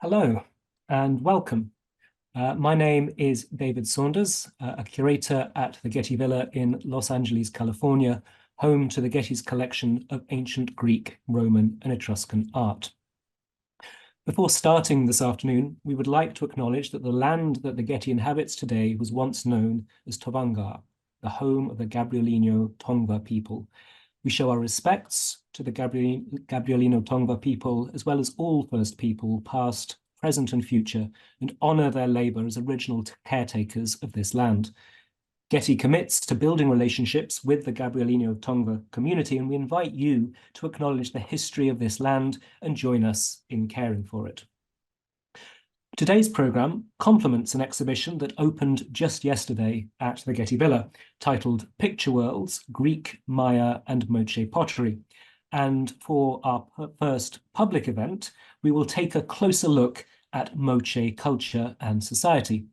Hello and welcome. My name is David Saunders, a curator at the Getty Villa in Los Angeles, California, home to the Getty's collection of ancient Greek, Roman, and Etruscan art. Before starting this afternoon, we would like to acknowledge that the land that the Getty inhabits today was once known as Tovangar, the home of the Gabrielino Tongva people. We show our respects to the Gabrielino Tongva people, as well as all First People, past, present, and future, and honor their labor as original caretakers of this land. Getty commits to building relationships with the Gabrielino Tongva community, and we invite you to acknowledge the history of this land and join us in caring for it. Today's programme complements an exhibition that opened just yesterday at the Getty Villa, titled Picture Worlds, Greek, Maya and Moche Pottery. And for our first public event, we will take a closer look at Moche culture and society.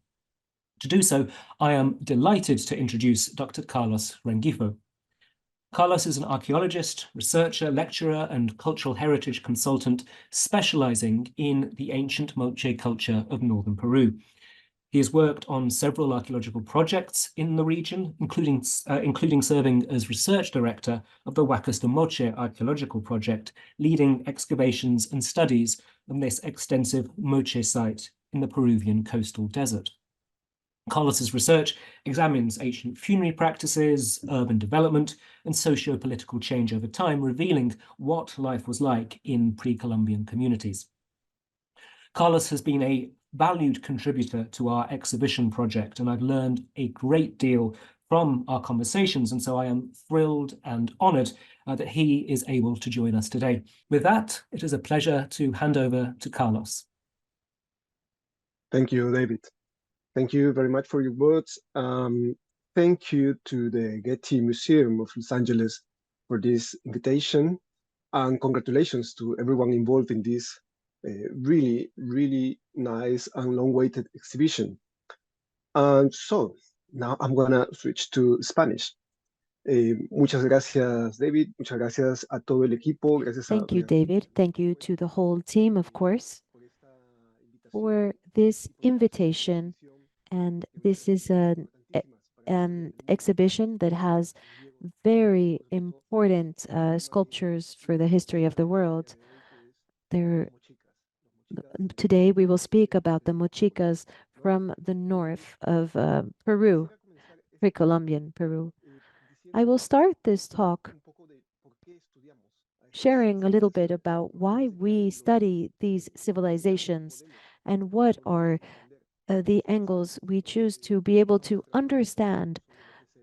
To do so, I am delighted to introduce Dr. Carlos Rengifo. Carlos is an archaeologist, researcher, lecturer, and cultural heritage consultant specializing in the ancient Moche culture of northern Peru. He has worked on several archaeological projects in the region, including serving as research director of the Huacas de Moche archaeological project, leading excavations and studies on this extensive Moche site in the Peruvian coastal desert. Carlos's research examines ancient funerary practices, urban development, and socio-political change over time, revealing what life was like in pre-Columbian communities. Carlos has been a valued contributor to our exhibition project, and I've learned a great deal from our conversations, and so I am thrilled and honored that he is able to join us today. With that, it is a pleasure to hand over to Carlos. Thank you, David. Thank you very much for your words. Thank you to the Getty Museum of Los Angeles for this invitation, and congratulations to everyone involved in this really, really nice and long-awaited exhibition. And so now I'm gonna switch to Spanish. Muchas gracias, David. Muchas gracias a todo el equipo. Thank you, David. Thank you to the whole team, of course, for this invitation. And this is an exhibition that has very important sculptures for the history of the world. Today we will speak about the Mochicas from the north of Peru, pre-Columbian Peru. I will start this talk sharing a little bit about why we study these civilizations and what are the angles we choose to be able to understand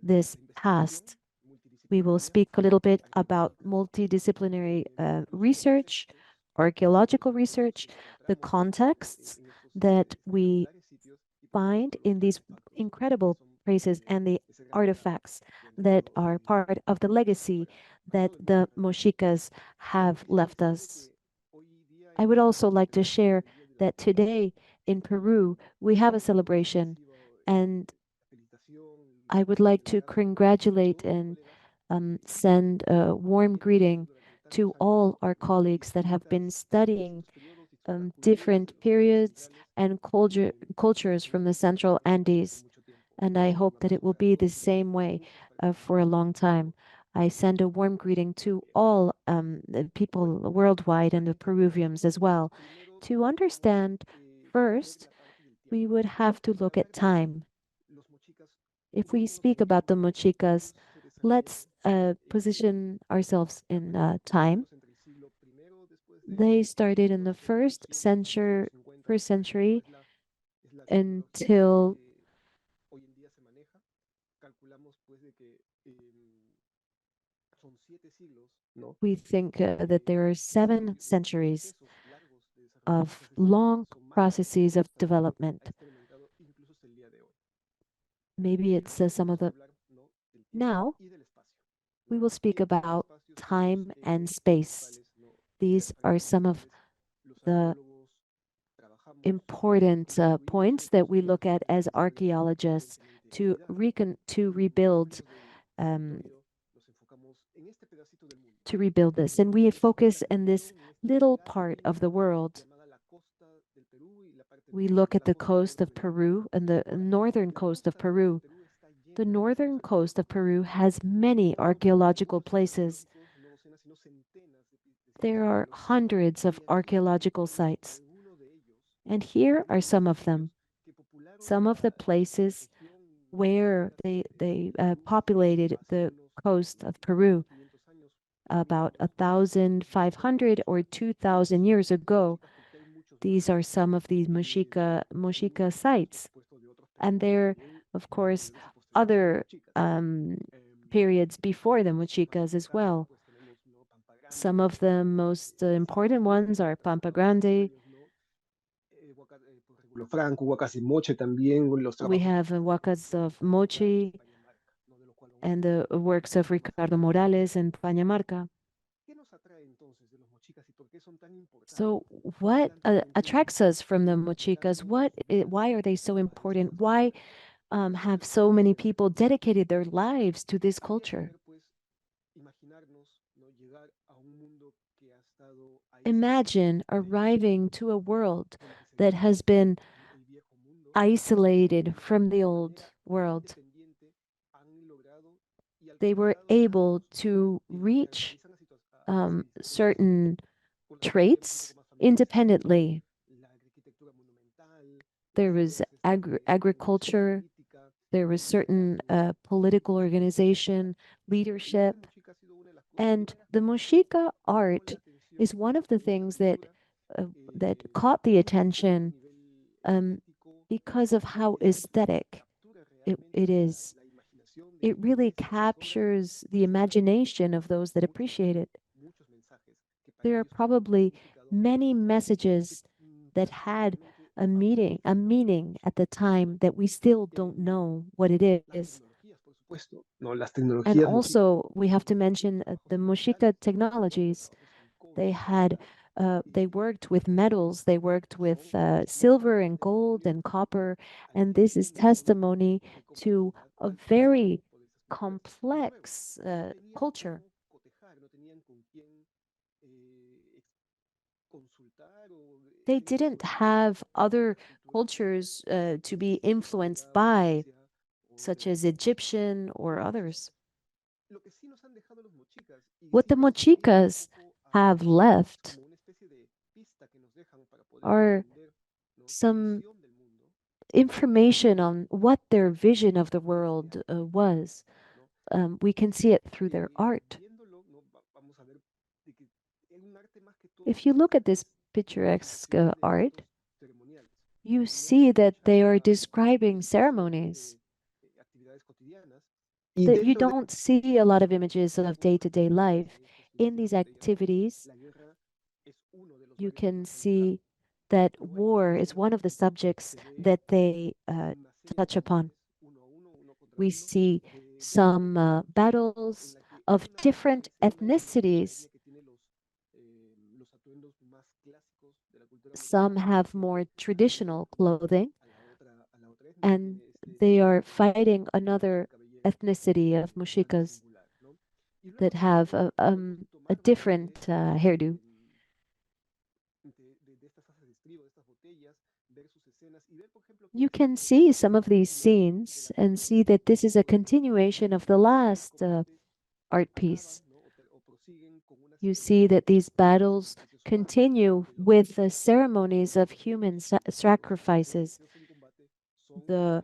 this past. We will speak a little bit about multidisciplinary research, archaeological research, the contexts that we find in these incredible places and the artifacts that are part of the legacy that the Mochicas have left us. I would also like to share that today in Peru, we have a celebration, and I would like to congratulate and send a warm greeting to all our colleagues that have been studying different periods and cultures from the Central Andes. And I hope that it will be the same way for a long time. I send a warm greeting to all the people worldwide and the Peruvians as well. To understand, first, we would have to look at time. If we speak about the Mochicas, let's position ourselves in time. They started in the first century until we think that there are 7 centuries of long processes of development. Maybe it's some of the... Now, we will speak about time and space. These are some of the important points that we look at as archaeologists to rebuild this. And we focus in this little part of the world We look at the coast of Peru and the northern coast of Peru. The northern coast of Peru has many archaeological places. There are hundreds of archaeological sites. And here are some of them. Some of the places where they populated the coast of Peru about 1,500 or 2,000 years ago. These are some of these Mochica sites. And there, of course, other periods before the Mochicas as well. Some of the most important ones are Pampa Grande. Franco, Huacas y Moche también, los We have Huacas of Moche and the works of Ricardo Morales and Pañamarca. So what attracts us from the Mochicas? Why are they so important? Why have so many people dedicated their lives to this culture? Imagine arriving to a world that has been isolated from the old world. They were able to reach certain traits independently. There was agriculture, there was certain political organization, leadership, and the Mochica art is one of the things that caught the attention because of how aesthetic it is. It really captures the imagination of those that appreciate it. There are probably many messages that had a meaning at the time that we still don't know what it is. And also, we have to mention the Mochica technologies. They worked with metals, they worked with silver and gold and copper, and this is testimony to a very complex culture. They didn't have other cultures to be influenced by, such as Egyptian or others. What the Mochicas have left are some information on what their vision of the world was. We can see it through their art. If you look at this picturesque art, you see that they are describing ceremonies. That you don't see a lot of images of day-to-day life. In these activities, you can see that war is one of the subjects that they touch upon. We see some battles of different ethnicities. Some have more traditional clothing, and they are fighting another ethnicity of Mochicas that have a different hairdo. You can see some of these scenes and see that this is a continuation of the last art piece. You see that these battles continue with the ceremonies of human sacrifices. The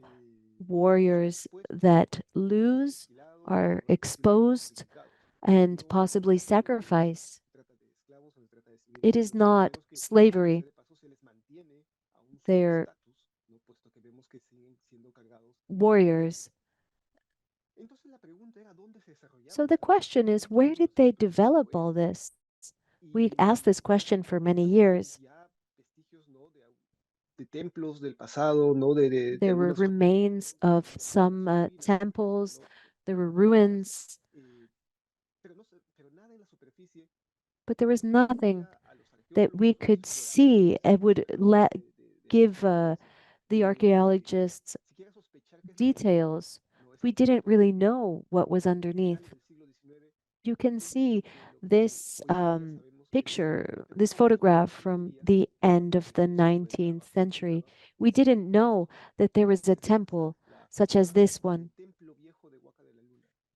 warriors that lose are exposed and possibly sacrificed. It is not slavery. They're warriors. So the question is, where did they develop all this? We asked this question for many years. There were remains of some temples, there were ruins, but there was nothing that we could see and would give the archaeologists details. We didn't really know what was underneath. You can see this picture, this photograph from the end of the 19th century. We didn't know that there was a temple such as this one.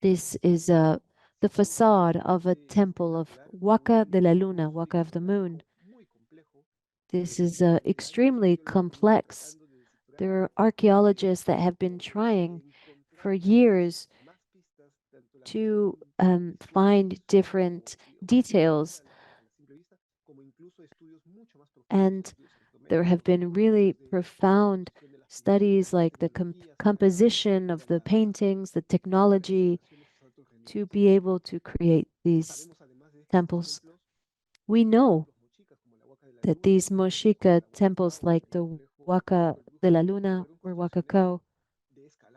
This is the facade of a temple of Huaca de la Luna, Huaca of the Moon. This is extremely complex. There are archaeologists that have been trying for years to find different details, and there have been really profound studies like the composition of the paintings, the technology to be able to create these temples. We know that these Mochica temples like the Huaca de la Luna or Huacacao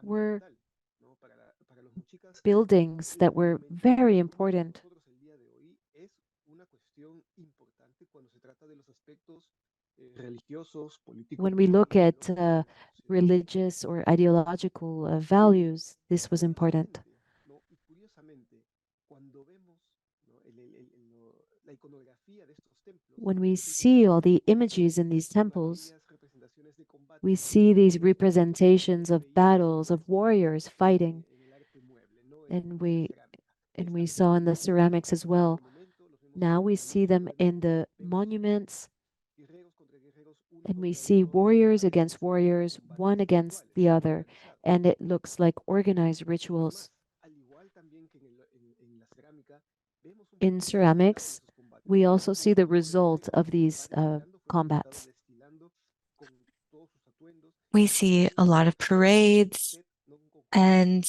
were buildings that were very important. When we look at religious or ideological values, this was important. When we see all the images in these temples, we see these representations of battles, of warriors fighting, and we saw in the ceramics as well. Now we see them in the monuments, and we see warriors against warriors, one against the other, and it looks like organized rituals. In ceramics, we also see the result of these combats. We see a lot of parades, and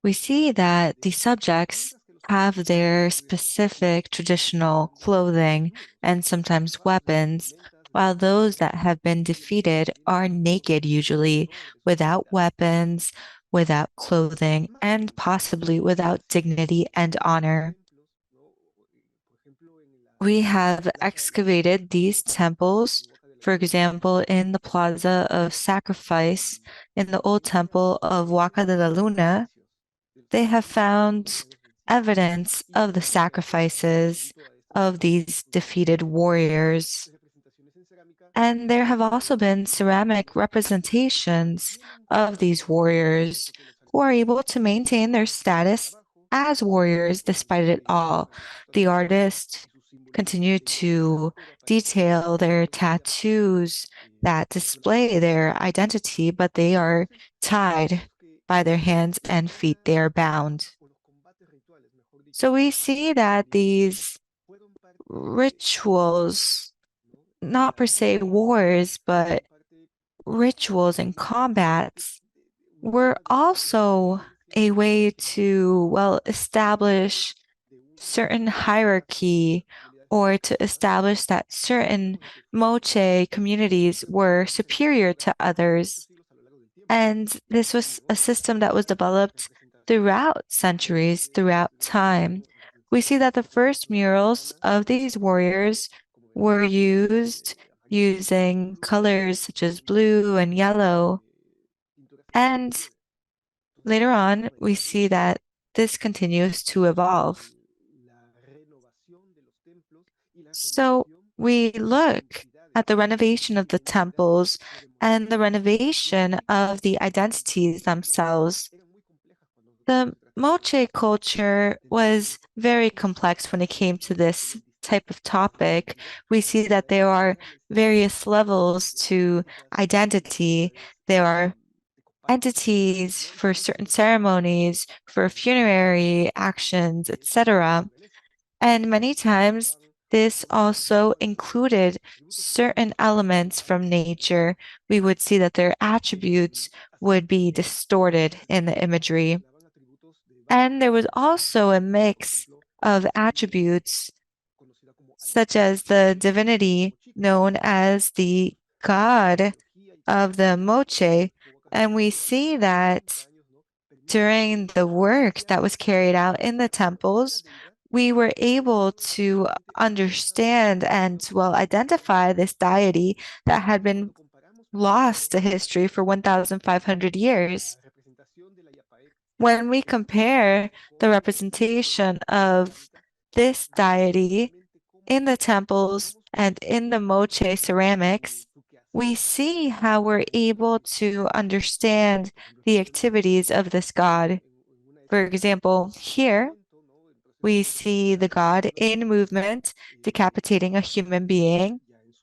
we see that the subjects have their specific traditional clothing and sometimes weapons, while those that have been defeated are naked, usually without weapons, without clothing, and possibly without dignity and honor. We have excavated these temples, for example, in the Plaza of Sacrifice in the old temple of Huaca de la Luna. They have found evidence of the sacrifices of these defeated warriors. And there have also been ceramic representations of these warriors who are able to maintain their status as warriors despite it all. The artists continue to detail their tattoos that display their identity, but they are tied by their hands and feet. They are bound. So we see that these rituals, not per se wars, but rituals and combats, were also a way to, well, establish certain hierarchy or to establish that certain Moche communities were superior to others. And this was a system that was developed throughout centuries, throughout time. We see that the first murals of these warriors were used using colors such as blue and yellow. And later on, we see that this continues to evolve. So we look at the renovation of the temples and the renovation of the identities themselves. The Moche culture was very complex when it came to this type of topic. We see that there are various levels to identity. There are entities for certain ceremonies, for funerary actions, etc. And many times, this also included certain elements from nature. We would see that their attributes would be distorted in the imagery. And there was also a mix of attributes, such as the divinity known as the god of the Moche. And we see that during the work that was carried out in the temples, we were able to understand and, well, identify this deity that had been lost to history for 1,500 years. When we compare the representation of this deity in the temples and in the Moche ceramics, we see how we're able to understand the activities of this god. For example, here we see the god in movement decapitating a human being,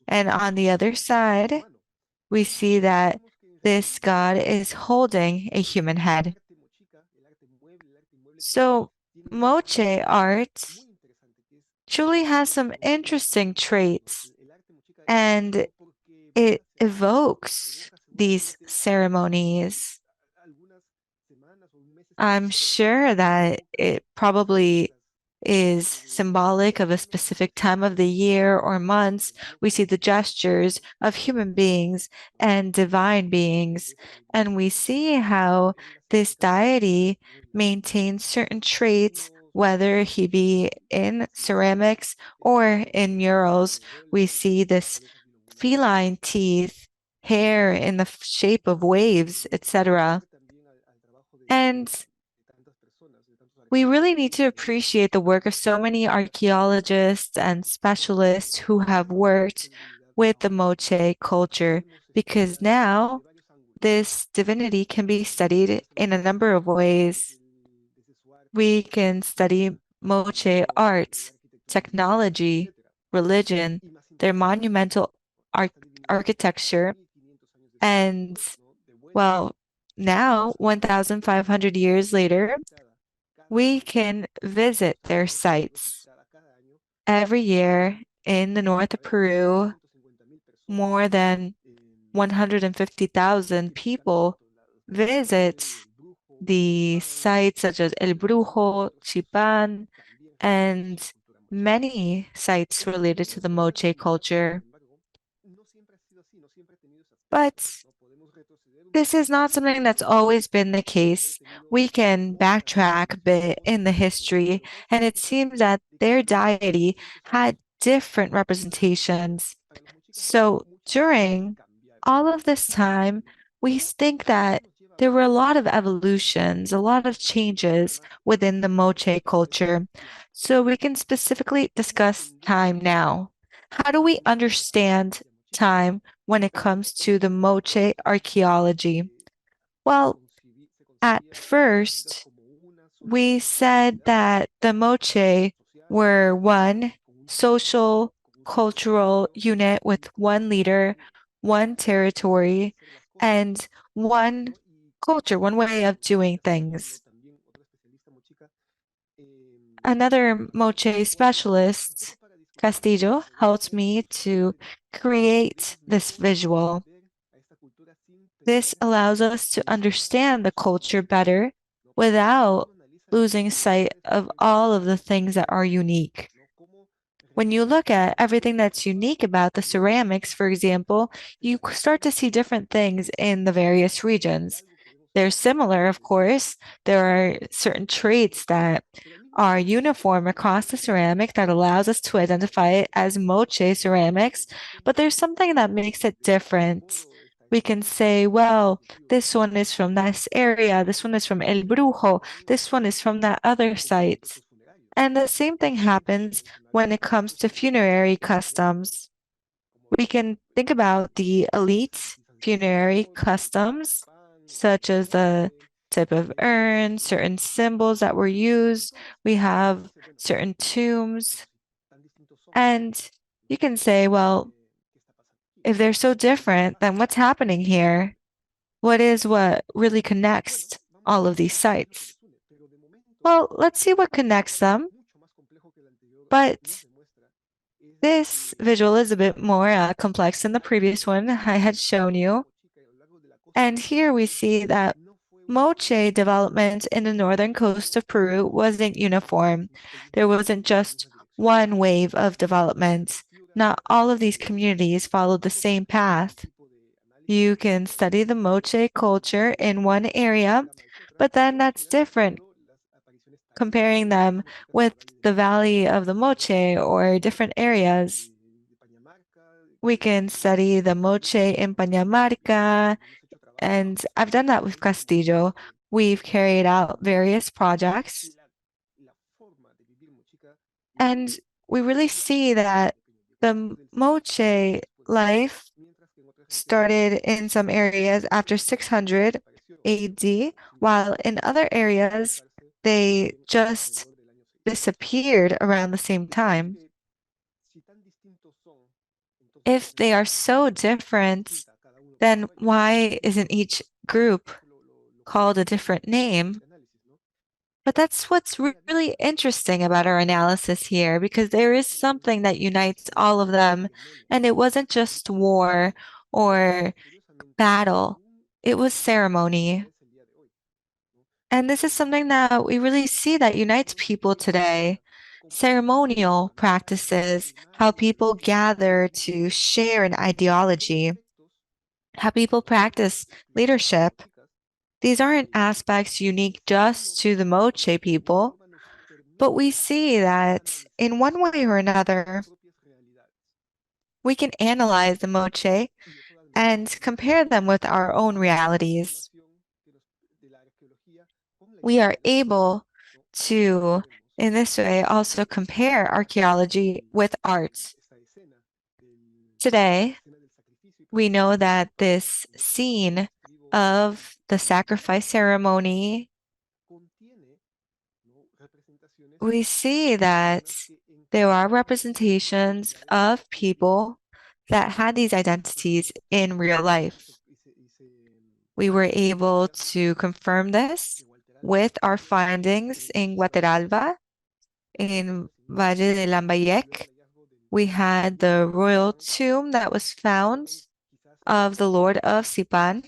and on the other side, we see that this god is holding a human head. So, Moche art truly has some interesting traits, and it evokes these ceremonies. I'm sure that it probably is symbolic of a specific time of the year or months. We see the gestures of human beings and divine beings, and we see how this deity maintains certain traits, whether he be in ceramics or in murals. We see this feline teeth, hair in the shape of waves, etc. And we really need to appreciate the work of so many archaeologists and specialists who have worked with the Moche culture, because now this divinity can be studied in a number of ways. We can study Moche arts, technology, religion, their monumental architecture, and well, now, 1,500 years later, we can visit their sites. Every year in the north of Peru, more than 150,000 people visit the sites such as El Brujo, Chipan, and many sites related to the Moche culture. But this is not something that's always been the case. We can backtrack a bit in the history, and it seems that their deity had different representations. So during all of this time, we think that there were a lot of evolutions, a lot of changes within the Moche culture. So we can specifically discuss time now. How do we understand time when it comes to the Moche archaeology? Well, at first, we said that the Moche were one social, cultural unit with one leader, one territory, and one culture, one way of doing things. Another Moche specialist, Castillo, helped me to create this visual. This allows us to understand the culture better without losing sight of all of the things that are unique. When you look at everything that's unique about the ceramics, for example, you start to see different things in the various regions. They're similar, of course. There are certain traits that are uniform across the ceramic that allows us to identify it as Moche ceramics, but there's something that makes it different. We can say, well, this one is from this area, this one is from El Brujo, this one is from that other site. And the same thing happens when it comes to funerary customs. We can think about the elite funerary customs, such as the type of urn, certain symbols that were used. We have certain tombs. And you can say, well, if they're so different, then what's happening here? What really connects all of these sites? Well, let's see what connects them. But this visual is a bit more complex than the previous one I had shown you. And here we see that Moche development in the northern coast of Peru wasn't uniform. There wasn't just one wave of development. Not all of these communities followed the same path. You can study the Moche culture in one area, but then that's different comparing them with the Valley of the Moche or different areas. We can study the Moche in Pañamarca, and I've done that with Castillo. We've carried out various projects, and we really see that the Moche life started in some areas after 600 AD, while in other areas they just disappeared around the same time. If they are so different, then why isn't each group called a different name? But that's what's really interesting about our analysis here, because there is something that unites all of them, and it wasn't just war or battle, it was ceremony. And this is something that we really see that unites people today. Ceremonial practices, how people gather to share an ideology, how people practice leadership. These aren't aspects unique just to the Moche people, but we see that in one way or another, we can analyze the Moche and compare them with our own realities. We are able to, in this way, also compare archaeology with art. Today, we know that this scene of the sacrifice ceremony, we see that there are representations of people that had these identities in real life. We were able to confirm this with our findings in Guatemala, in Valle de Lambayeque. We had the royal tomb that was found of the Lord of Sipan,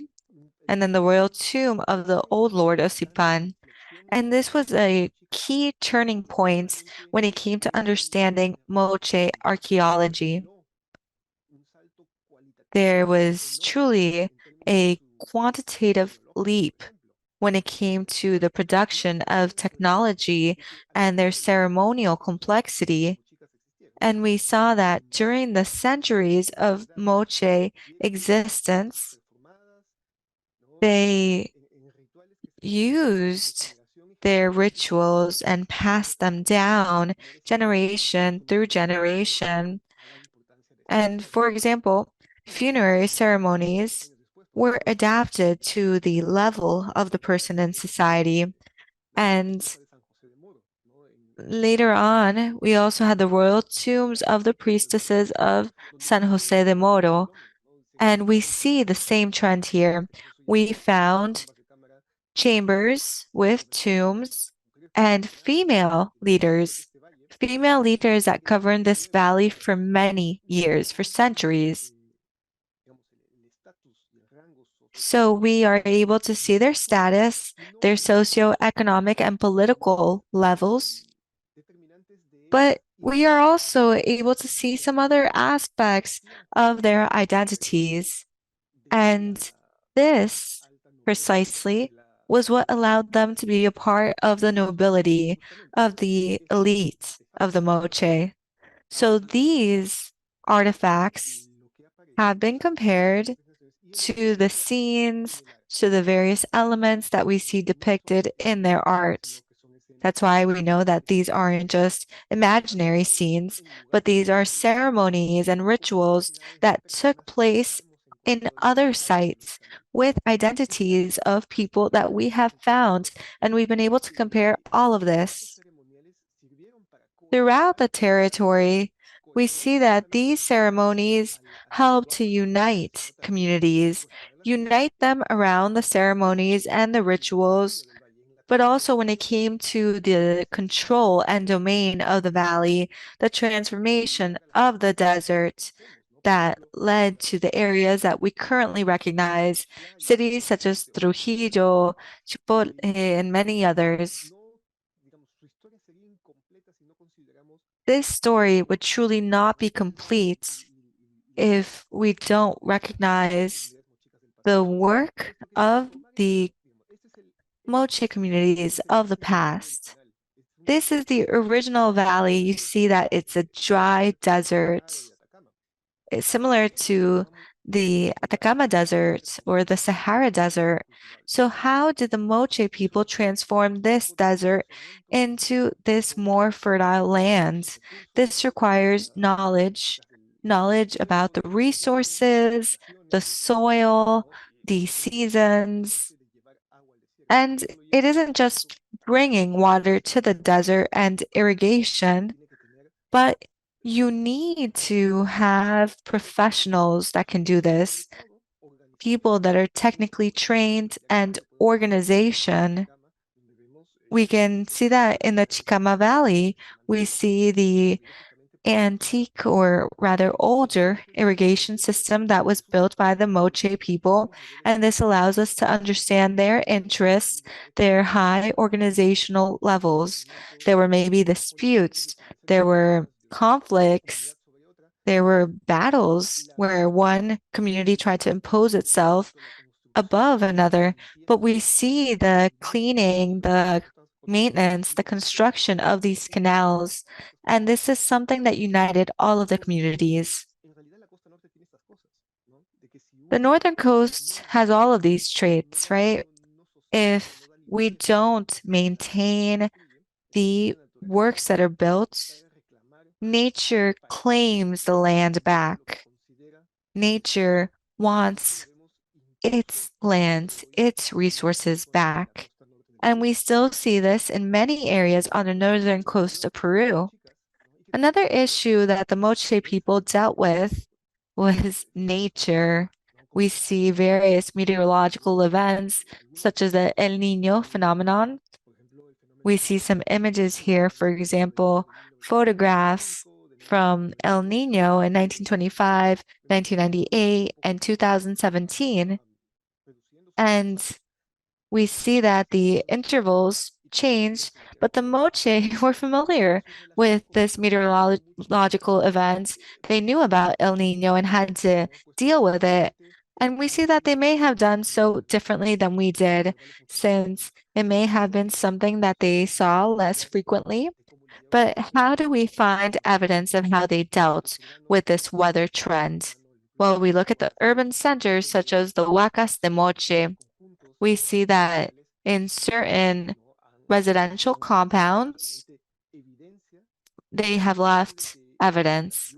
and then the royal tomb of the old Lord of Sipan. And this was a key turning point when it came to understanding Moche archaeology. There was truly a quantitative leap when it came to the production of technology and their ceremonial complexity. And we saw that during the centuries of Moche existence, they used their rituals and passed them down generation through generation. And for example, funerary ceremonies were adapted to the level of the person in society. And later on, we also had the royal tombs of the priestesses of San Jose de Moro. And we see the same trend here. We found chambers with tombs and female leaders that governed this valley for many years, for centuries. So we are able to see their status, their socioeconomic and political levels, but we are also able to see some other aspects of their identities. And this precisely was what allowed them to be a part of the nobility, of the elite of the Moche. So these artifacts have been compared to the scenes, to the various elements that we see depicted in their art. That's why we know that these aren't just imaginary scenes, but these are ceremonies and rituals that took place in other sites with identities of people that we have found, and we've been able to compare all of this. Throughout the territory, we see that these ceremonies help to unite communities, unite them around the ceremonies and the rituals, but also when it came to the control and domain of the valley, the transformation of the desert that led to the areas that we currently recognize, cities such as Trujillo, Chipotle, and many others. This story would truly not be complete if we don't recognize the work of the Moche communities of the past. This is the original valley. You see that it's a dry desert. It's similar to the Atacama Desert or the Sahara Desert. So how did the Moche people transform this desert into this more fertile land? This requires knowledge about the resources, the soil, the seasons, and it isn't just bringing water to the desert and irrigation, but you need to have professionals that can do this, people that are technically trained, and organization. We can see that in the Chicama Valley. We see the antique or rather older irrigation system that was built by the Moche people. And this allows us to understand their interests, their high organizational levels. There were maybe disputes, there were conflicts, there were battles where one community tried to impose itself above another, but we see the cleaning, the maintenance, the construction of these canals, and this is something that united all of the communities. The northern coast has all of these traits, right? If we don't maintain the works that are built, nature claims the land back. Nature wants its lands, its resources back. And we still see this in many areas on the northern coast of Peru. Another issue that the Moche people dealt with was nature. We see various meteorological events, such as the El Niño phenomenon. We see some images here, for example, photographs from El Niño in 1925, 1998, and 2017. And we see that the intervals change, but the Moche were familiar with this meteorological event. They knew about El Nino and had to deal with it. And we see that they may have done so differently than we did, since it may have been something that they saw less frequently. But how do we find evidence of how they dealt with this weather trend? Well, we look at the urban centers such as the Huacas de Moche. We see that in certain residential compounds, they have left evidence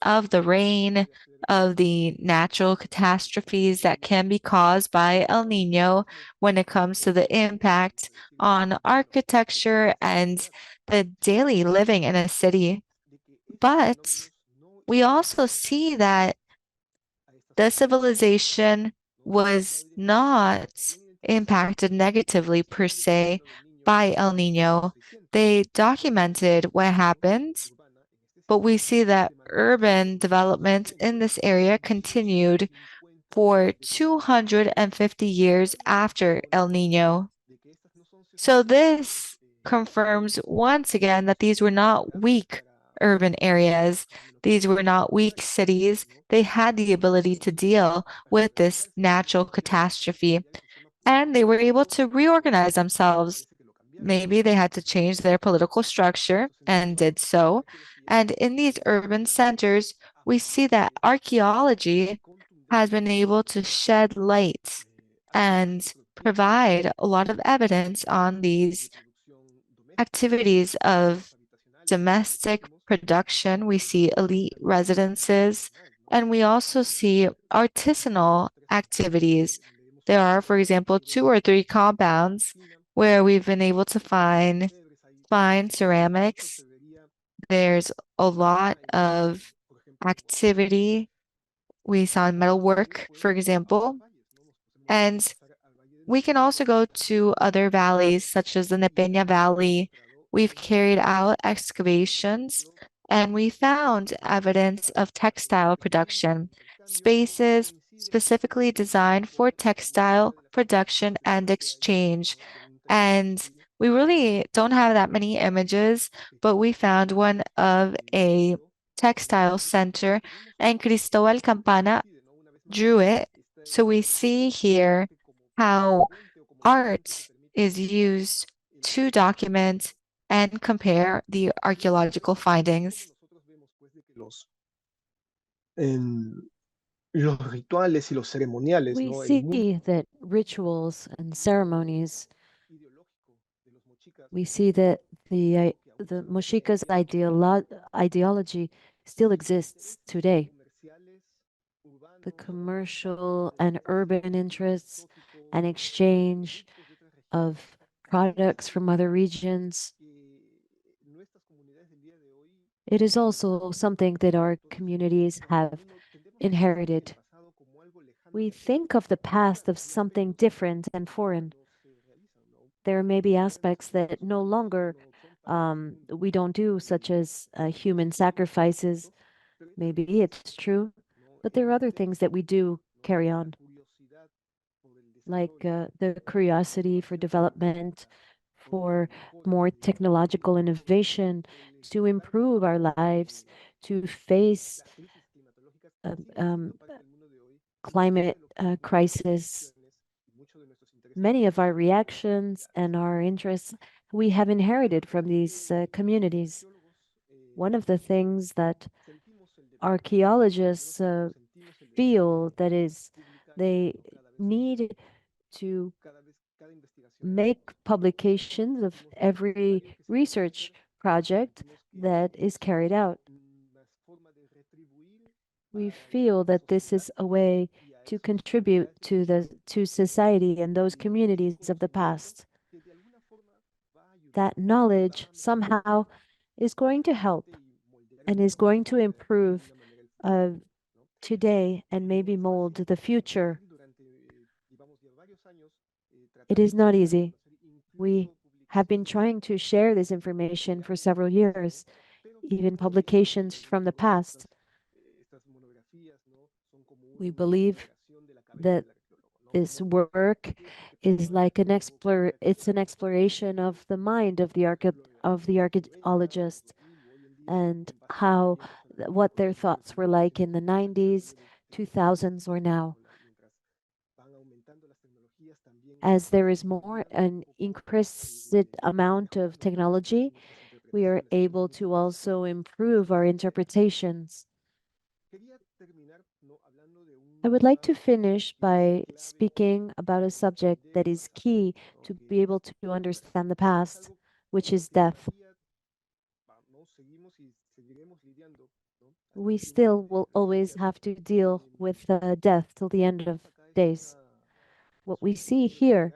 of the rain, of the natural catastrophes that can be caused by El Nino when it comes to the impact on architecture and the daily living in a city. But we also see that the civilization was not impacted negatively per se by El Nino. They documented what happened, but we see that urban development in this area continued for 250 years after El Nino. So this confirms once again that these were not weak urban areas. These were not weak cities. They had the ability to deal with this natural catastrophe, and they were able to reorganize themselves. Maybe they had to change their political structure and did so. And in these urban centers, we see that archaeology has been able to shed light and provide a lot of evidence on these activities of domestic production. We see elite residences, and we also see artisanal activities. There are, for example, 2 or 3 compounds where we've been able to find fine ceramics. There's a lot of activity. We saw metalwork, for example, and we can also go to other valleys, such as the Nepeña Valley. We've carried out excavations and we found evidence of textile production, spaces specifically designed for textile production and exchange. And we really don't have that many images, but we found one of a textile center, and Cristobal Campana drew it. So we see here how art is used to document and compare the archaeological findings. los rituales y los ceremoniales, We ¿no? El see mundo that rituals and ceremonies, ideológico de los mochicas we see that the Mochica's ideology still exists today. comerciales, The urbanos, commercial and urban interests and exchange de otras regiones, of products from other regions. que nuestras comunidades del día de hoy It is also something that our communities have tendemos a pensar en el inherited. pasado como algo lejano We y think of the past of something different and foreign. no se realizan, ¿no? There may be aspects that no longer we don't do, such as human sacrifices. Maybe it's true, but there are other things that we do carry on, Curiosidad por el like desarrollo, the curiosity for development, for more technological innovation, to improve our lives, to face las crisis climatológicas um, siguen um, siendo parte del mundo de hoy. climate crisis. Y muchos de nuestros intereses Many of our reactions and our interests we have inherited from these communities. One of the things that sentimos el archaeologists sentimos el feel that is publicar they cada vez need to cada investigación make publications of every research project that is carried out. una forma de retribuir We feel that this is a way to contribute to society and those communities of the past. que de alguna forma va a ayudar That knowledge somehow is going to help and is going to improve today and maybe mold the future. durante llevamos ya varios años It is not easy. We have been trying to share this information for several years, even publications from the past. estas monografías no son como We una believe exploración de la cabeza that del arqueólogo, ¿no? this work is like it's an exploration of the mind of the archaeologist and how what their thoughts were like in the 90s, 2000s, or now. mientras van aumentando las tecnologías también As there is more an increased amount of technology, we are able to also improve our interpretations. quería terminar no hablando de un I would like to finish by speaking about a subject that is key to be able to understand the past, which is death. no seguimos y seguiremos lidiando, ¿no? We still will always have to deal with death till the end of days. What we see here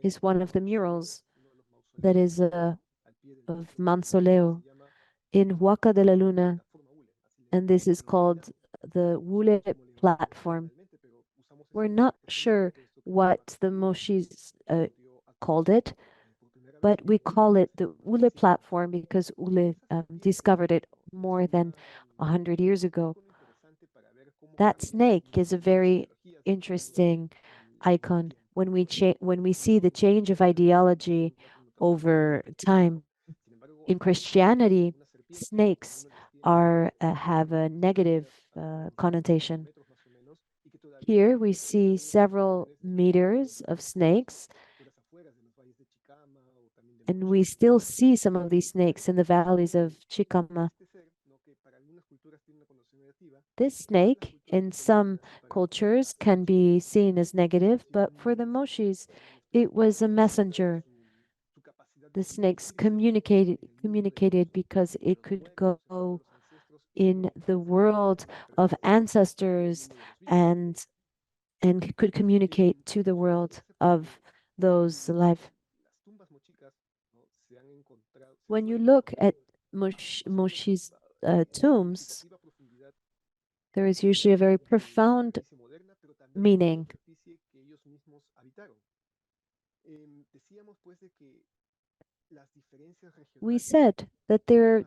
is one of the murals that is of Mausoleo in Huaca de la Luna, and this is called the Hule platform. We're not sure what the Moshis called it, but we call it the Hule platform because Hule discovered it more than 100 years ago. That snake is a very interesting icon when we see the change of ideology over time. In Christianity, snakes have a negative connotation. Here we see several meters of snakes, and we still see some of these snakes in the valleys of Chicama. This snake, in some cultures, can be seen as negative, but for the Moshis, it was a messenger. The snakes communicated because it could go in the world of ancestors and could communicate to the world of those alive. When you look at Moshi's tombs, there is usually a very profound meaning. We said that there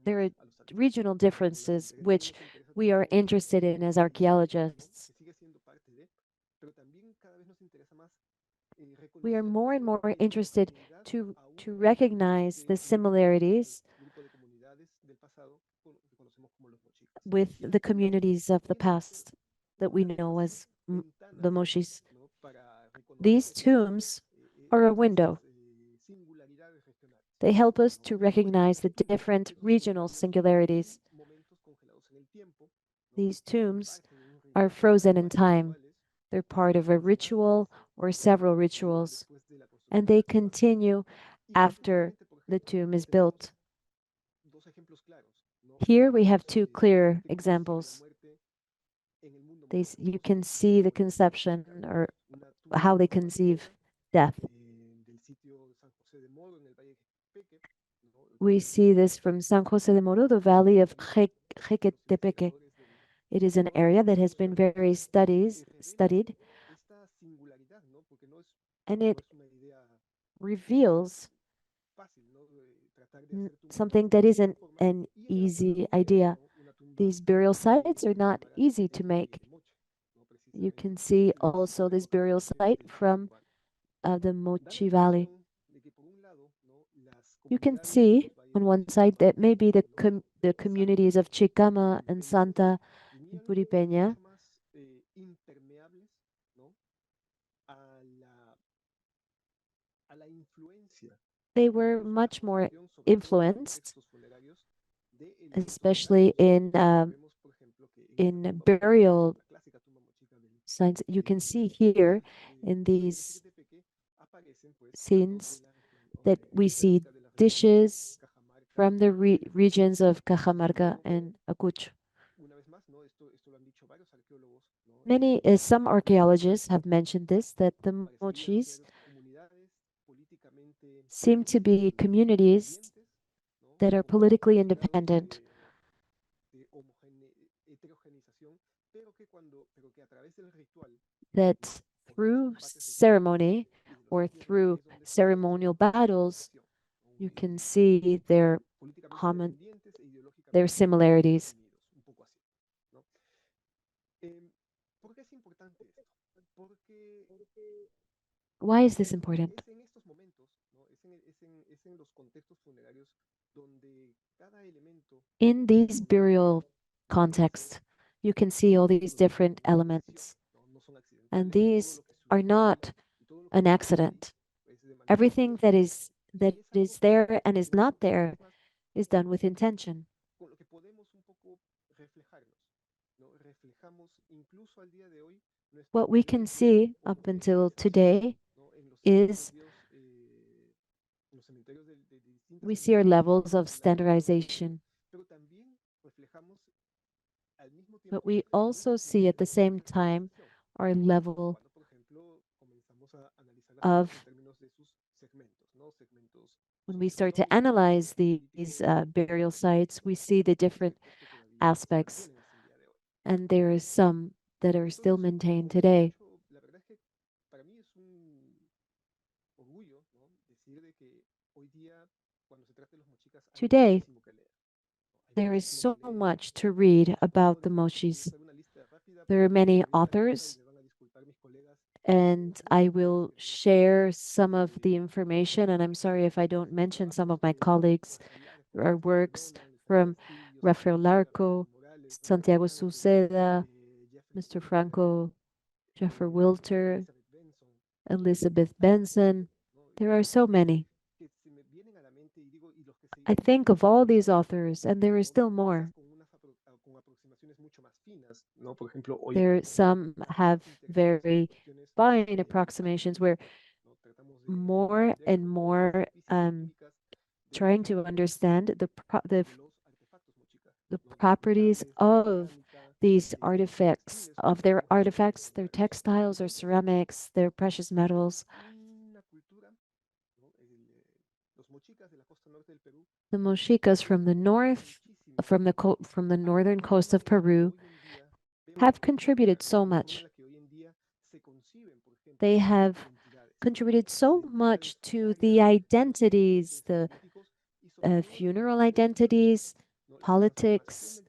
are regional differences which we are interested in as archaeologists. We are more and more interested to recognize the similarities with the communities of the past that we know as the Moshis. These tombs are a window. They help us to recognize the different regional singularities. These tombs are frozen in time. They're part of a ritual or several rituals, and they continue after the tomb is built. Here we have two clear examples. You can see the conception or how they conceive death. We see this from San Jose de Moro, the valley of Jequetepeque. It is an area that has been very studied, and it reveals something that isn't an easy idea. These burial sites are not easy to make. You can see also this burial site from the Moche Valley. You can see on one side that maybe the communities of Chicama and Santa and Puripeña, they were much more influenced, especially in burial sites. You can see here in these scenes that we see dishes from the regions of Cajamarca and Acucho. Some archaeologists have mentioned this, that the Mochis seem to be communities that are politically independent, that through ceremony or through ceremonial battles, you can see their similarities. Why is this important? In these burial contexts, you can see all these different elements, and these are not an accident. Everything that is there and is not there is done with intention. What we can see up until today is we see our levels of standardization. But we also see at the same time our level of, when we start to analyze these burial sites, we see the different aspects, and there are some that are still maintained today. Today, there is so much to read about the Mochis. There are many authors, and I will share some of the information, and I'm sorry if I don't mention some of my colleagues or works from Rafael Larco, Santiago Suceda, Mr. Franco, Jeffrey Wilter, Elizabeth Benson. There are so many. I think of all these authors, and there are still more. Some have very fine approximations where more and more trying to understand the properties of these artifacts, their textiles or ceramics, their precious metals. The Mochicas from the north, from the northern coast of Peru, have contributed so much. They have contributed so much to the identities, the funeral identities, politics,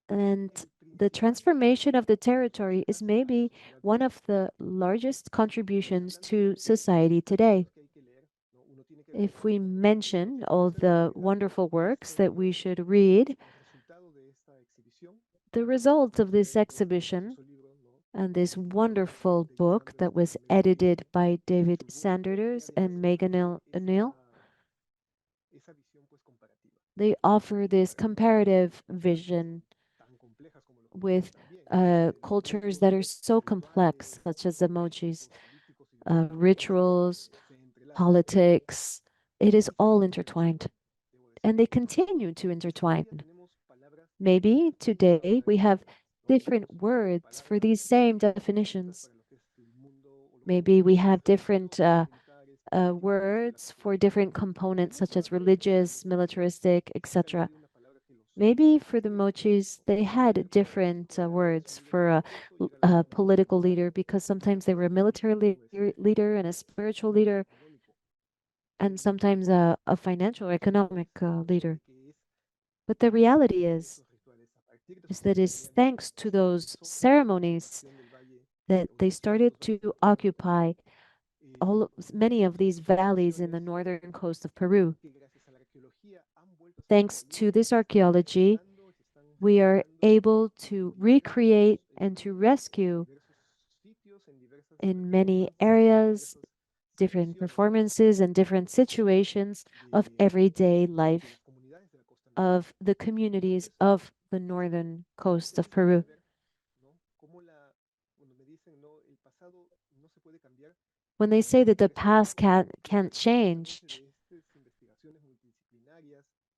and the transformation of the territory is maybe one of the largest contributions to society today. If we mention all the wonderful works that we should read, the result of this exhibition and this wonderful book that was edited by David Sanders and Megan O'Neill, they offer this comparative vision with cultures that are so complex, such as emojis, rituals, politics. It is all intertwined, and they continue to intertwine. Maybe today we have different words for these same definitions. Maybe we have different words for different components, such as religious, militaristic, etc. Maybe for the Mochis, they had different words for a political leader because sometimes they were a military leader and a spiritual leader, and sometimes a financial or economic leader. But the reality is that it's thanks to those ceremonies that they started to occupy many of these valleys in the northern coast of Peru. Thanks to this archaeology, we are able to recreate and to rescue in many areas, different performances and different situations of everyday life of the communities of the northern coast of Peru. When they say that the past can't change,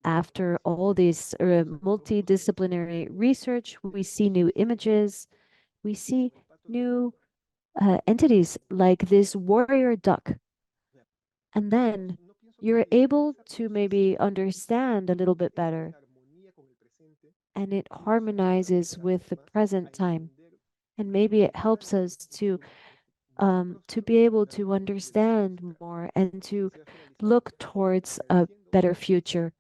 after all these multidisciplinary research, we see new images, we see new entities like this warrior duck. And then you're able to maybe understand a little bit better. And it harmonizes with the present time. And maybe it helps us to be able to understand more and to look towards a better future.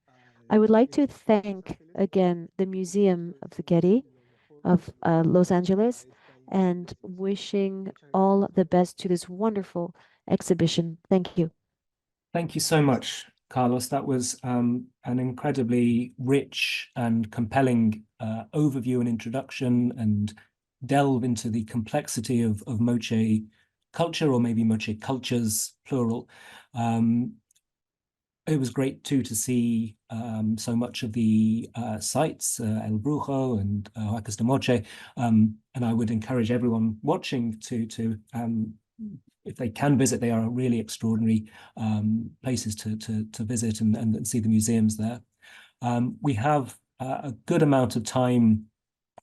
I would like to thank again the Museum of the Getty of Los Angeles and wishing all the best to this wonderful exhibition. Thank you. Thank you so much, Carlos. That was an incredibly rich and compelling overview and introduction and delve into the complexity of Moche culture, or maybe Moche cultures, plural. It was great too to see so much of the sites, El Brujo and Huacas de Moche, and I would encourage everyone watching to if they can visit, they are really extraordinary places to visit and see the museums there. We have a good amount of time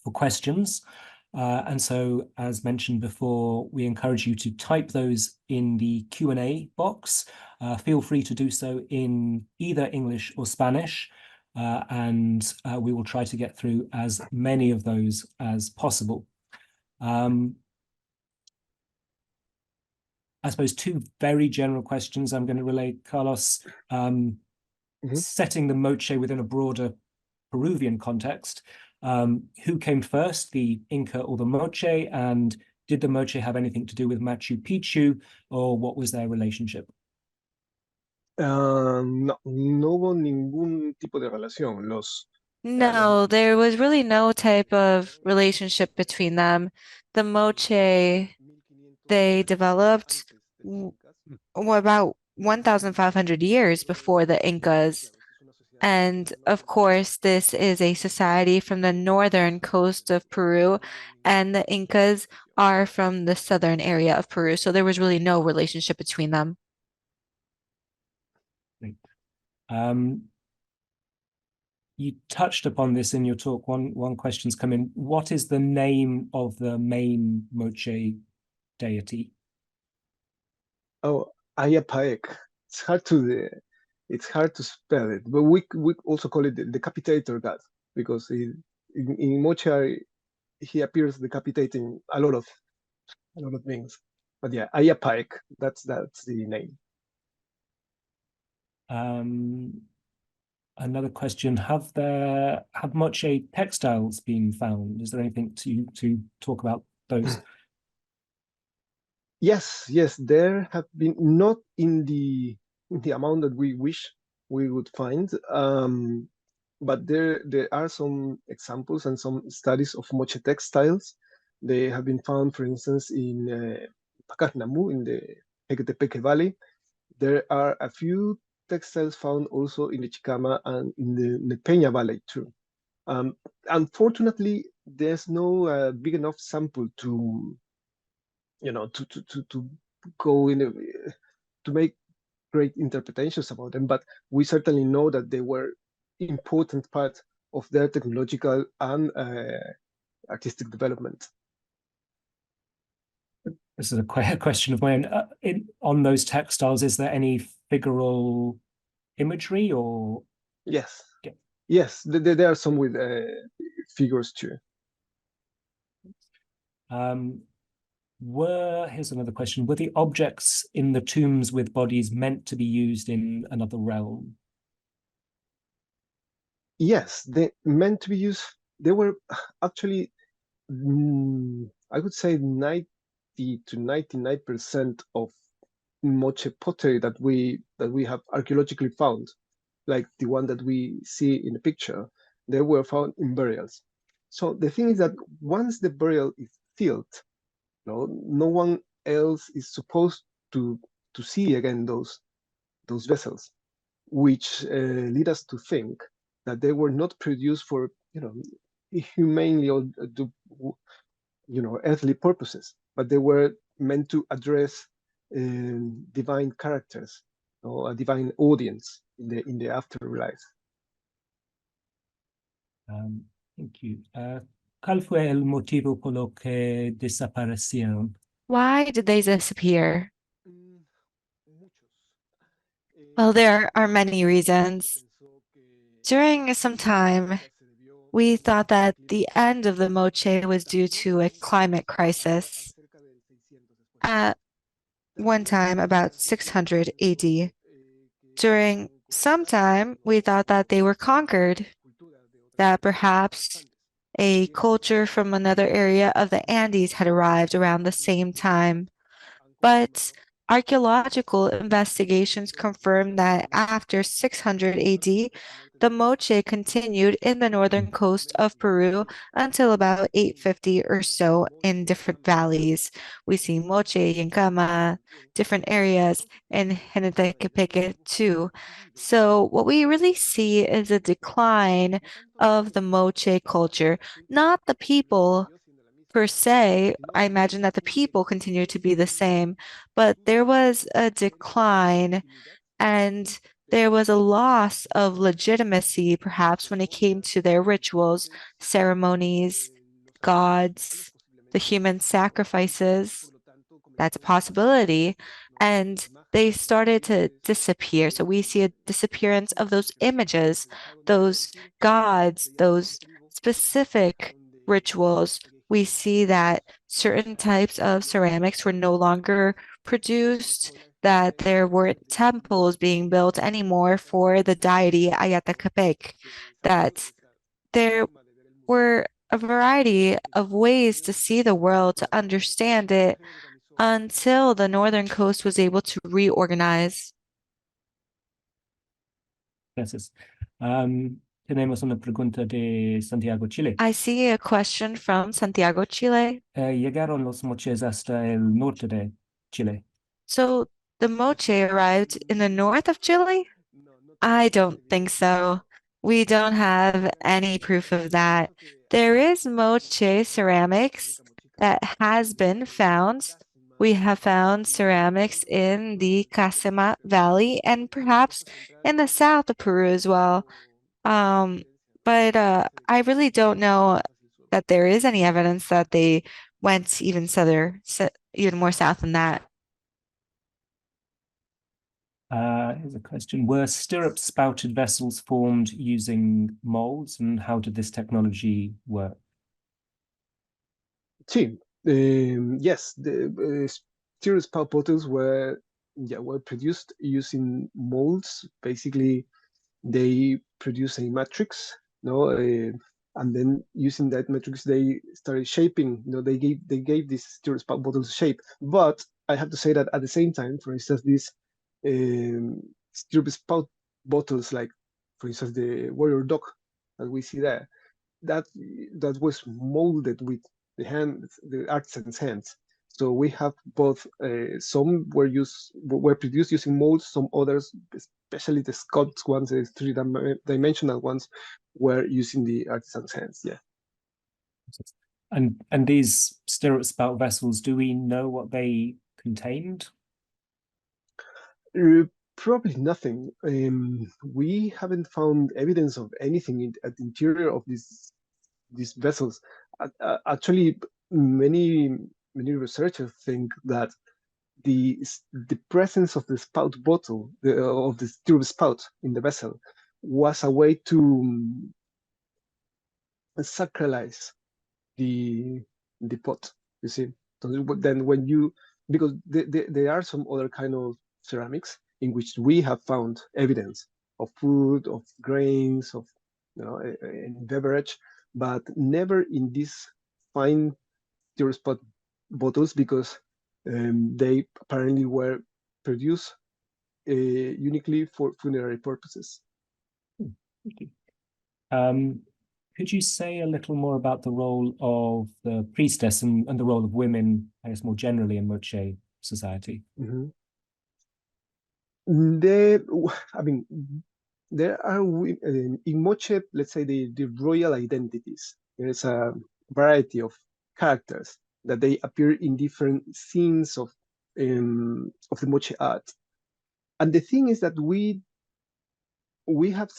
for questions. And so, as mentioned before, we encourage you to type those in the Q&A box. Feel free to do so in either English or Spanish, and we will try to get through as many of those as possible. I suppose two very general questions I'm going to relate, Carlos. Setting the Moche within a broader Peruvian context, who came first, the Inca or the Moche, and did the Moche have anything to do with Machu Picchu, or what was their relationship? No, no hubo ningún tipo de relación. No, there was really no type of relationship between them. The Moche, they developed about 1,500 years before the Incas. And of course, this is a society from the northern coast of Peru, and the Incas are from the southern area of Peru. So there was really no relationship between them. You touched upon this in your talk. One question's come in. What is the name of the main Moche deity? Oh, Ayapaek. It's hard to spell it, but we also call it the decapitator god, because in Moche he appears decapitating a lot of things. But yeah, Ayapaek, that's the name. Another question: Have Moche textiles been found? Is there anything to talk about those? Yes, there have been, not in the amount that we wish we would find, but there are some examples and some studies of Moche textiles. They have been found, for instance, in Pacasnamu, in the Equetepeque Valley. There are a few textiles found also in the Chicama and in the Peña Valley too. Unfortunately, there's no big enough sample to, to go in to make great interpretations about them, but we certainly know that they were important part of their technological and artistic development. This is a question of my own. On those textiles, is there any figural imagery or? Yes. Yeah. Yes, there are some with figures too. Here's another question. Were the objects in the tombs with bodies meant to be used in another realm? Yes, they meant to be used. They were actually, I would say 90 to 99% of Moche pottery that we have archaeologically found, like the one that we see in the picture, they were found in burials. So the thing is that once the burial is filled, no one else is supposed to see again those vessels, which lead us to think that they were not produced for humanely or earthly purposes, but they were meant to address divine characters or a divine audience in the afterlife. Thank you. ¿Cuál fue el motivo por lo que desaparecieron? Why did they disappear? Well, there are many reasons. During some time, we thought that the end of the Moche was due to a climate crisis. At one time, about 600 AD. During some time, we thought that they were conquered, that perhaps a culture from another area of the Andes had arrived around the same time. But archaeological investigations confirm that after 600 AD, the Moche continued in the northern coast of Peru until about 850 or so in different valleys. We see Moche, Yancama, different areas, and Genetequepeque too. So what we really see is a decline of the Moche culture, not the people per se. I imagine that the people continue to be the same, but there was a decline and there was a loss of legitimacy, perhaps, when it came to their rituals, ceremonies, gods, the human sacrifices. That's a possibility. And they started to disappear. So we see a disappearance of those images, those gods, those specific rituals. We see that certain types of ceramics were no longer produced, that there weren't temples being built anymore for the deity Ayatacapec, that there were a variety of ways to see the world, to understand it, until the northern coast was able to reorganize. Gracias. Tenemos una pregunta de Santiago, Chile. I see a question from Santiago, Chile. ¿Llegaron los moches hasta el norte de Chile? So the moche arrived in the north of Chile? I don't think so. We don't have any proof of that. There is moche ceramics that has been found. We have found ceramics in the Casemat Valley and perhaps in the south of Peru as well. But I really don't know that there is any evidence that they went even even more south than that. Here's a question. Were stirrup spouted vessels formed using molds, and how did this technology work? Yes, the stirrup spout bottles were produced using molds. Basically, they produce a matrix, and then using that matrix, they started shaping. They gave these stirrup spout bottles shape. But I have to say that at the same time, for instance, these stirrup spout bottles, like for instance the warrior dog that we see there, that was molded with the artisan's hands. So we have both. Some were produced using molds. Some others, especially the sculpted ones, the three-dimensional ones, were using the artisan's hands. Yeah. And these stirrup spout vessels, do we know what they contained? Probably nothing. We haven't found evidence of anything at the interior of these vessels. Actually, many researchers think that the presence of the spout bottle, of the stirrup spout in the vessel, was a way to sacralize the pot. You see, then when you, because there are some other kind of ceramics in which we have found evidence of food, of grains, of beverage, but never in these fine stirrup spout bottles, because they apparently were produced uniquely for funerary purposes. Thank you. Could you say a little more about the role of the priestess and the role of women, I guess, more generally in Moche society? Mm-hmm. I mean, there are in Moche, let's say the royal identities. There's a variety of characters that they appear in different scenes of the Moche art. And the thing is that we have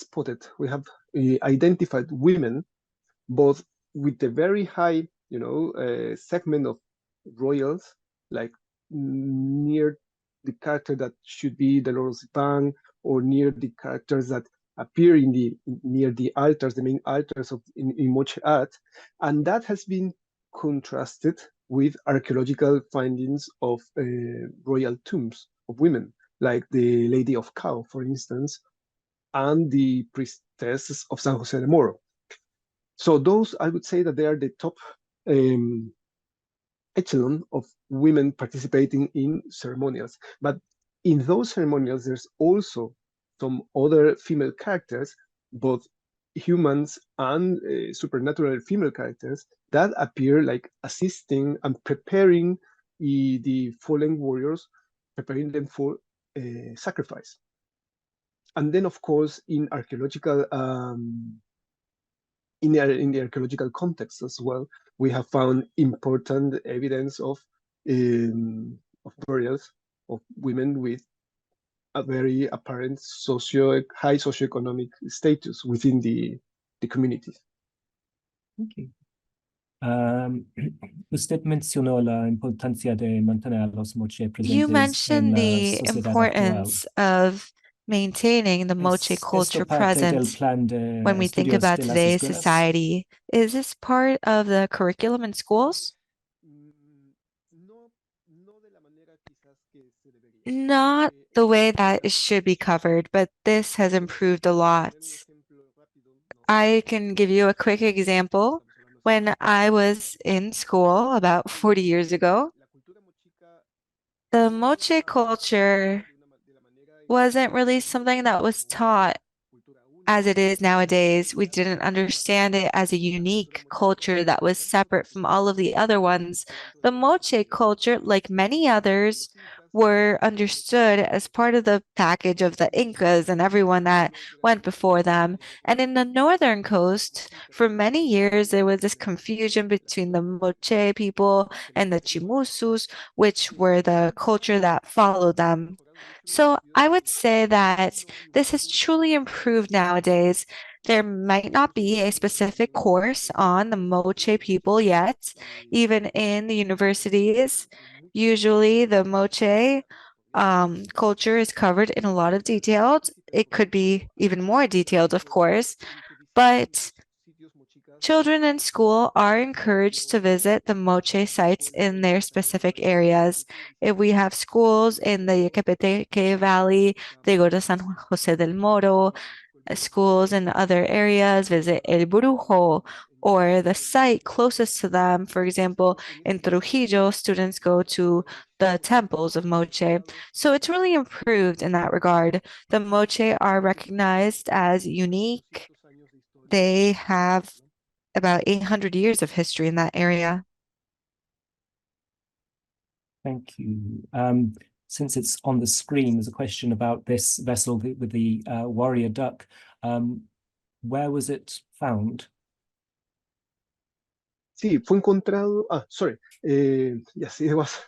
identified women, both with the very high, segment of royals, like near the character that should be the Lord of Zipang, or near the characters that appear near the altars, the main altars in Moche art, and that has been contrasted with archaeological findings of royal tombs of women, like the Lady of Cao, for instance, and the priestesses of San Jose de Moro. So those, I would say that they are the top echelon of women participating in ceremonials. But in those ceremonials, there's also some other female characters, both humans and supernatural female characters, that appear like assisting and preparing the fallen warriors, preparing them for sacrifice. And then, of course, in archaeological in the archaeological context as well, we have found important evidence of burials of women with a very apparent high socioeconomic status within the community. Thank you. Usted mencionó la importancia de mantener a los Moche You presentes en mentioned la the sociedad actual. importance of maintaining the Moche culture present when we think about today's society. Is this part of the curriculum in schools? Not the way that it should be covered, but this has improved a lot. I can give you a quick example. When I was in school about 40 years ago, the Moche culture wasn't really something that was taught as it is nowadays. We didn't understand it as a unique culture that was separate from all of the other ones. The Moche culture, like many others, were understood as part of the package of the Incas and everyone that went before them. And in the northern coast, for many years, there was this confusion between the Moche people and the Chimusus, which were the culture that followed them. So I would say that this has truly improved nowadays. There might not be a specific course on the Moche people yet, even in the universities. Usually, the Moche culture is covered in a lot of details. It could be even more detailed, of course, but children in school are encouraged to visit the Moche sites in their specific areas. If we have schools in the Yacapeteque Valley, they go to San Jose del Moro. Schools in other areas visit El Brujo or the site closest to them. For example, in Trujillo, students go to the temples of Moche. So it's really improved in that regard. The Moche are recognized as unique. They have about 800 years of history in that area. Thank you. Since it's on the screen, there's a question about this vessel with the warrior duck. Where was it found? Sí, fue encontrado. Sorry. Yes, it was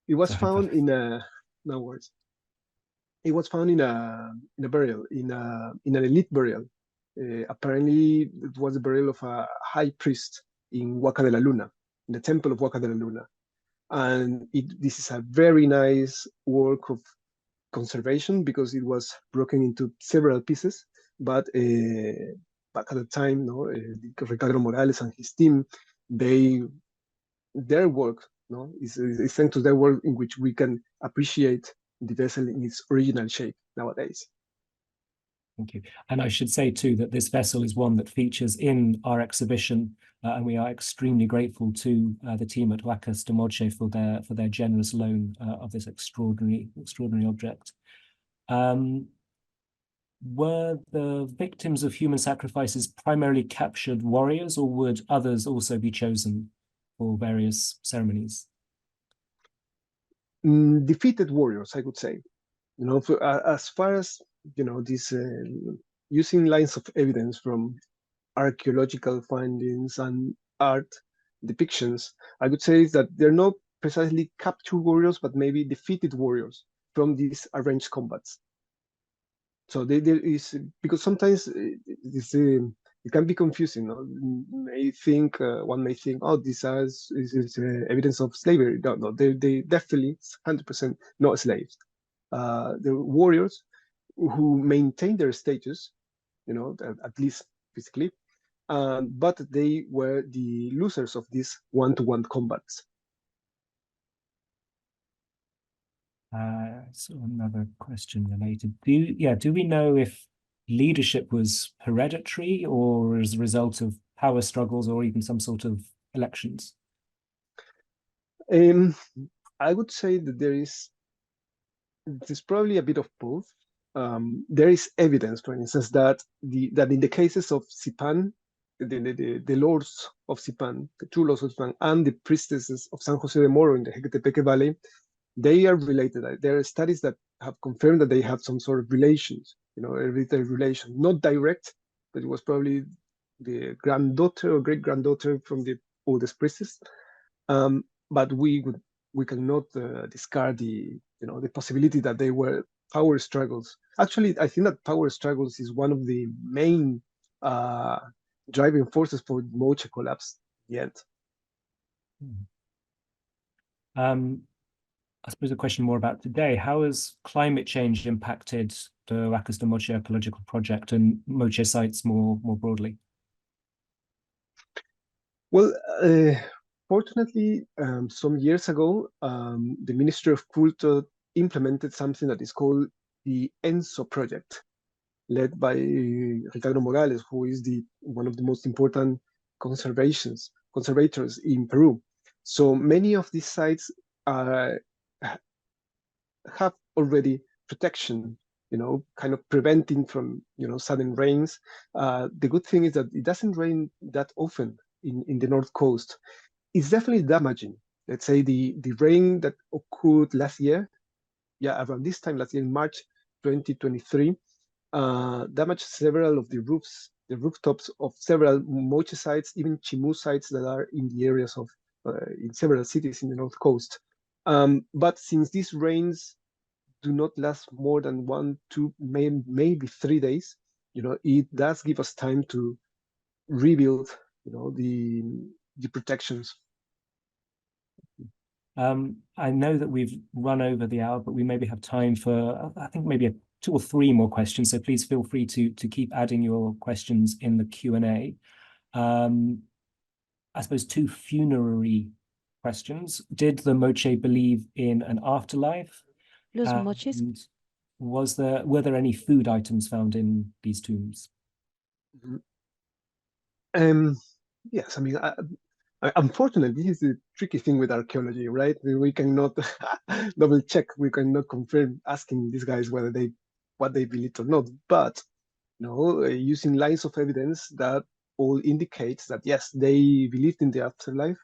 Sorry, found in a. No worries. It was found in a burial in an elite burial. Apparently, it was the burial of a high priest in Huaca de la Luna, in the temple of Huaca de la Luna, and this is a very nice work of conservation because it was broken into several pieces. But back at the time, no, Ricardo Morales and his team, their work, no, is thanks to their work in which we can appreciate the vessel in its original shape nowadays. Thank you. And I should say too that this vessel is one that features in our exhibition, and we are extremely grateful to the team at Huacas de Moche for their generous loan of this extraordinary object. Were the victims of human sacrifices primarily captured warriors, or would others also be chosen for various ceremonies? Defeated warriors, I would say. You know, as far as this using lines of evidence from archaeological findings and art depictions, I would say that they're not precisely captured warriors, but maybe defeated warriors from these arranged combats. So there is, because sometimes it can be confusing. No? One may think, oh, this is evidence of slavery. No, they definitely 100% not slaves. The warriors who maintain their status, at least physically, but they were the losers of these one-to-one combats. So another question related. Do we know if leadership was hereditary or as a result of power struggles or even some sort of elections? I would say that there's probably a bit of both. There is evidence, for instance, that in the cases of Zipan, the lords of Zipan, the two lords of Zipan, and the priestesses of San Jose de Moro in the Jequetepeque Valley, they are related. There are studies that have confirmed that they have some sort of relations, hereditary relation, not direct, but it was probably the granddaughter or great granddaughter from the oldest priestess. But we cannot discard the possibility that they were power struggles. Actually, I think that power struggles is one of the main driving forces for Moche collapse in the end. I suppose a question more about today. How has climate change impacted the Huacas de Moche archaeological project and Moche sites more broadly? Well, fortunately, some years ago, the Ministry of Culture implemented something that is called the ENSO project, led by Ricardo Morales, who is one of the most important conservators in Peru. So many of these sites have already protection, kind of preventing from sudden rains. The good thing is that it doesn't rain that often in the North Coast. It's definitely damaging. Let's say the rain that occurred last year, around this time last year in March 2023, damaged several of the rooftops of several Moche sites, even Chimu sites that are in the areas of in several cities in the North Coast. But since these rains do not last more than 1, 2, maybe 3 days, it does give us time to rebuild, the protections. I know that we've run over the hour, but we maybe have time for, I think, maybe 2 or 3 more questions. So please feel free to keep adding your questions in the Q&A. I suppose 2 funerary questions. Did the Moche believe in an afterlife? Los Moches. Were there any food items found in these tombs? Yes, I mean, unfortunately, this is the tricky thing with archaeology, right? We cannot double check, we cannot confirm asking these guys what they believed or not. But using lines of evidence that all indicates that yes, they believed in the afterlife.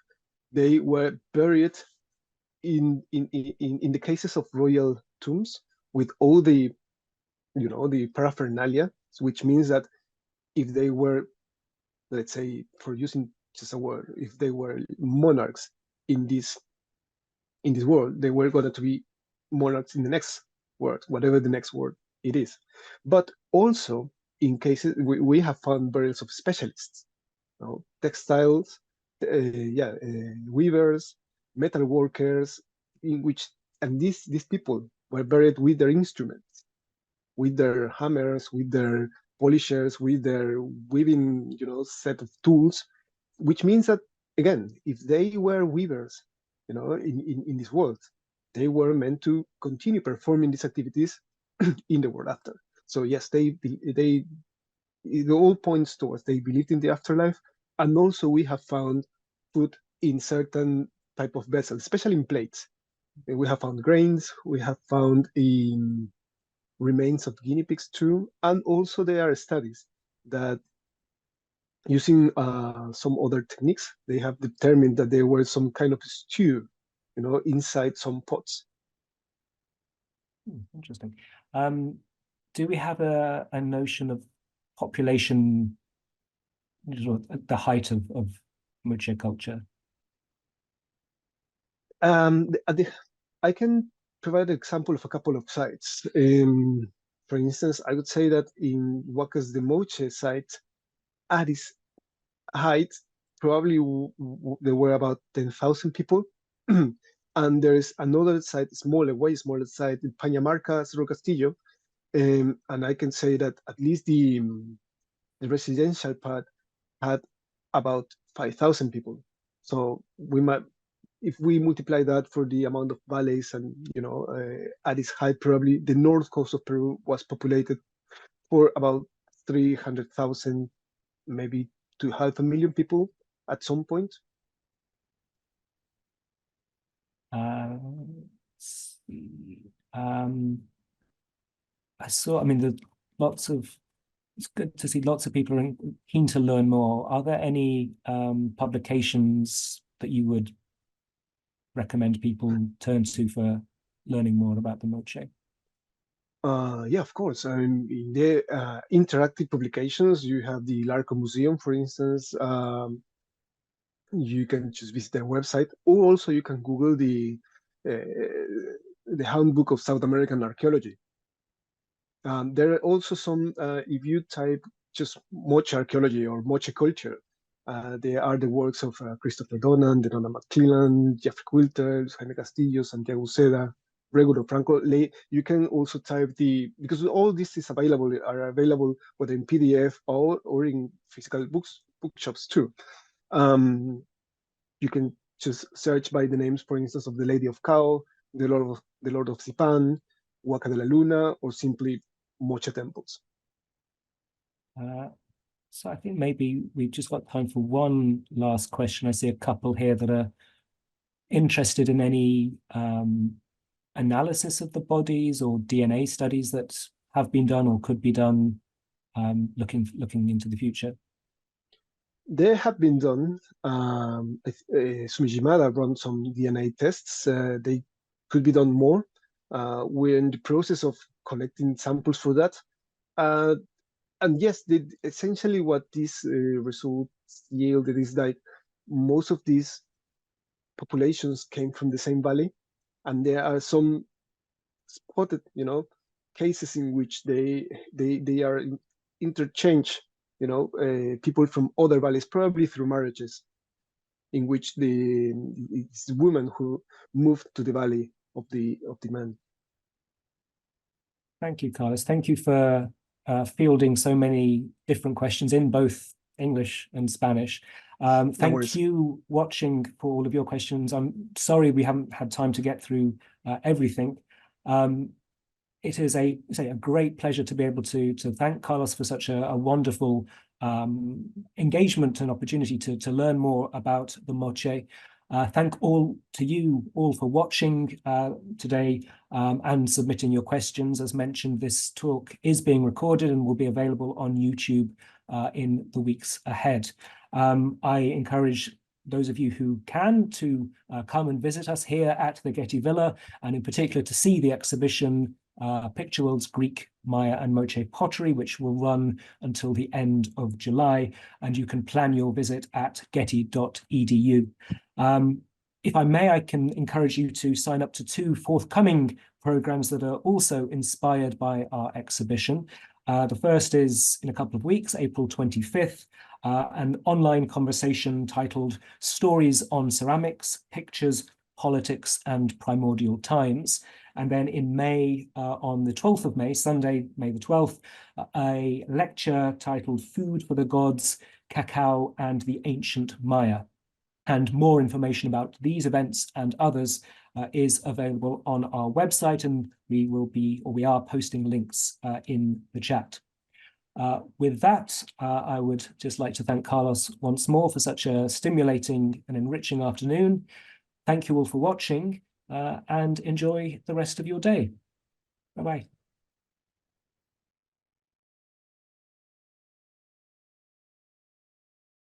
They were buried in the cases of royal tombs with all the the paraphernalia, which means that if they were, let's say, for using just a word, if they were monarchs in this world, they were going to be monarchs in the next world, whatever the next world it is. But also, in cases, we have found burials of specialists, you know, textiles, weavers, metal workers, in which, and these people were buried with their instruments, with their hammers, with their polishers, with their weaving, you know, set of tools, which means that, again, if they were weavers, you know, in this world, they were meant to continue performing these activities in the world after. So yes, it all points towards they believed in the afterlife, and also we have found food in certain type of vessels, especially in plates. We have found grains, we have found in remains of guinea pigs too, and also there are studies that using some other techniques, they have determined that there was some kind of stew, you know, inside some pots. Interesting. Do we have a notion of population, the height of Moche culture? I can provide an example of a couple of sites. For instance, I would say that in Huacas de Moche site, at its height, probably there were about 10,000 people. And there is another site, smaller, way smaller site in Pañamarca, Cerro Castillo. And I can say that at least the residential part had about 5,000 people. So we might, if we multiply that for the amount of valleys and, you know, at its height, probably the north coast of Peru was populated for about 300,000, maybe to 500,000 people at some point. I saw, I mean, it's good to see lots of people are keen to learn more. Are there any publications that you would recommend people turn to for learning more about the Moche? Yeah, of course. I mean, in the interactive publications, you have the Larco Museum, for instance. You can just visit their website, or also you can Google the Handbook of South American Archaeology. There are also some, if you type just Moche archaeology or Moche culture, there are the works of Christopher Donan, Denona McClellan, Jeffrey Quilter, Jaime Castillo, Santiago Uceda, Regulo Franco. You can also type because all this is are available whether in PDF or in physical bookshops too. You can just search by the names, for instance, of the Lady of Cao, the Lord of Zipan, Huaca de la Luna, or simply Moche temples. So I think maybe we've just got time for one last question. I see a couple here that are interested in any analysis of the bodies or DNA studies that have been done or could be done, looking into the future. They have been done. Sumijimada run some DNA tests. They could be done more. We're in the process of collecting samples for that. And yes, essentially what these results yielded is that most of these populations came from the same valley, and there are some spotted, you know, cases in which they are interchange, you know, people from other valleys, probably through marriages, in which it's the woman who moved to the valley of the man. Thank you, Carlos. Thank you for fielding so many different questions in both English and Spanish. Thank you watching for all of your questions. I'm sorry we haven't had time to get through everything. It is a great pleasure to be able to thank Carlos for such a wonderful engagement and opportunity to learn more about the Moche. Thank you all for watching today and submitting your questions. As mentioned, this talk is being recorded and will be available on YouTube in the weeks ahead. I encourage those of you who can to come and visit us here at the Getty Villa, and in particular to see the exhibition Picture World's Greek, Maya and Moche pottery, which will run until the end of July, and you can plan your visit at getty.edu. If I may, I can encourage you to sign up to 2 forthcoming programs that are also inspired by our exhibition. The first is in a couple of weeks, April 25th, an online conversation titled Stories on Ceramics, Pictures, Politics and Primordial Times. And then in May, on the 12th of May, Sunday, May the 12th, a lecture titled Food for the Gods, Cacao and the Ancient Maya. And more information about these events and others is available on our website, and we are posting links in the chat. With that, I would just like to thank Carlos once more for such a stimulating and enriching afternoon. Thank you all for watching, and enjoy the rest of your day. Bye-bye.